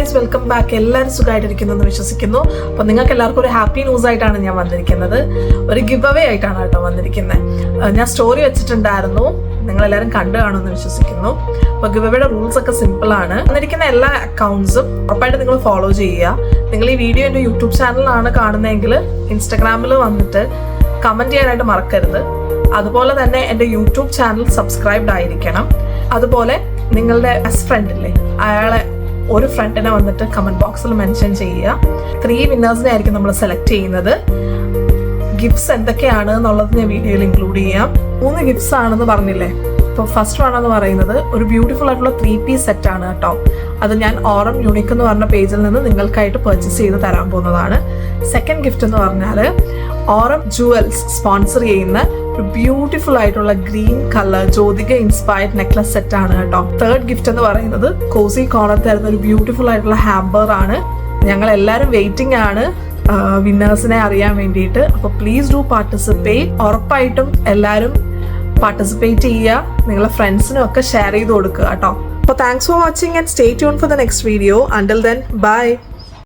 Guys, welcome back. എല്ലാവരും സുഖമായിട്ടിരിക്കുന്നു എന്ന് വിശ്വസിക്കുന്നു. അപ്പോൾ നിങ്ങൾക്ക് എല്ലാവർക്കും ഒരു ഹാപ്പി ന്യൂസ് ആയിട്ടാണ് ഞാൻ വന്നിരിക്കുന്നത്. ഒരു ഗിവ് അവേ ആയിട്ടാണ് കേട്ടോ വന്നിരിക്കുന്നത്. ഞാൻ സ്റ്റോറി വെച്ചിട്ടുണ്ടായിരുന്നു, നിങ്ങളെല്ലാവരും കണ്ടു കാണുമെന്ന് വിശ്വസിക്കുന്നു. അപ്പോൾ ഗിവ് അവയുടെ റൂൾസ് ഒക്കെ സിമ്പിളാണ്. വന്നിരിക്കുന്ന എല്ലാ അക്കൗണ്ട്സും ഉറപ്പായിട്ട് നിങ്ങൾ ഫോളോ ചെയ്യുക. നിങ്ങൾ ഈ വീഡിയോ എൻ്റെ യൂട്യൂബ് ചാനലിലാണ് കാണുന്നതെങ്കിൽ ഇൻസ്റ്റഗ്രാമിൽ വന്നിട്ട് കമൻറ്റ് ചെയ്യാനായിട്ട് മറക്കരുത്. അതുപോലെ തന്നെ എൻ്റെ യൂട്യൂബ് ചാനൽ സബ്സ്ക്രൈബ്ഡ് ആയിരിക്കണം. അതുപോലെ നിങ്ങളുടെ ബെസ്റ്റ് ഫ്രണ്ട് ഇല്ലേ, അയാളെ ഒരു ഫ്രണ്ടിനെ വന്നിട്ട് കമൻറ്റ് ബോക്സിൽ മെൻഷൻ ചെയ്യുക. 3 വിന്നേഴ്സിനെ ആയിരിക്കും നമ്മൾ സെലക്ട് ചെയ്യുന്നത്. ഗിഫ്റ്റ്സ് എന്തൊക്കെയാണ് എന്നുള്ളത് ഞാൻ വീഡിയോയിൽ ഇൻക്ലൂഡ് ചെയ്യാം. 3 ഗിഫ്റ്റ്സ് ആണെന്ന് പറഞ്ഞില്ലേ. ഇപ്പോൾ ഫസ്റ്റ് വൺ എന്ന് പറയുന്നത് ഒരു ബ്യൂട്ടിഫുൾ ആയിട്ടുള്ള 3-piece സെറ്റ് ആണ് കേട്ടോ. അത് ഞാൻ ഓറം യൂണിക് എന്ന് പറഞ്ഞ പേജിൽ നിന്ന് നിങ്ങൾക്കായിട്ട് പർച്ചേസ് ചെയ്ത് തരാൻ പോകുന്നതാണ്. സെക്കൻഡ് ഗിഫ്റ്റ് എന്ന് പറഞ്ഞാൽ ഓറം ജുവൽസ് സ്പോൺസർ ചെയ്യുന്ന ഒരു ബ്യൂട്ടിഫുൾ ആയിട്ടുള്ള green colour Jyothika inspired necklace set ആണ് കേട്ടോ. തേർഡ് ഗിഫ്റ്റ് എന്ന് പറയുന്നത് കോസി കോർണർ തരുന്ന ഒരു ബ്യൂട്ടിഫുൾ ആയിട്ടുള്ള ഹാമ്പർ ആണ്. ഞങ്ങൾ എല്ലാവരും വെയിറ്റിംഗ് ആണ് വിന്നേഴ്സിനെ അറിയാൻ വേണ്ടിയിട്ട്. അപ്പോൾ പ്ലീസ് ഡു പാർട്ടിസിപ്പേറ്റ്. ഉറപ്പായിട്ടും എല്ലാവരും പാർട്ടിസിപ്പേറ്റ് ചെയ്യുക. നിങ്ങളുടെ ഫ്രണ്ട്സിനും ഒക്കെ ഷെയർ ചെയ്ത് കൊടുക്കുക കേട്ടോ. അപ്പോൾ thanks for watching and stay tune for the next video. Until then bye.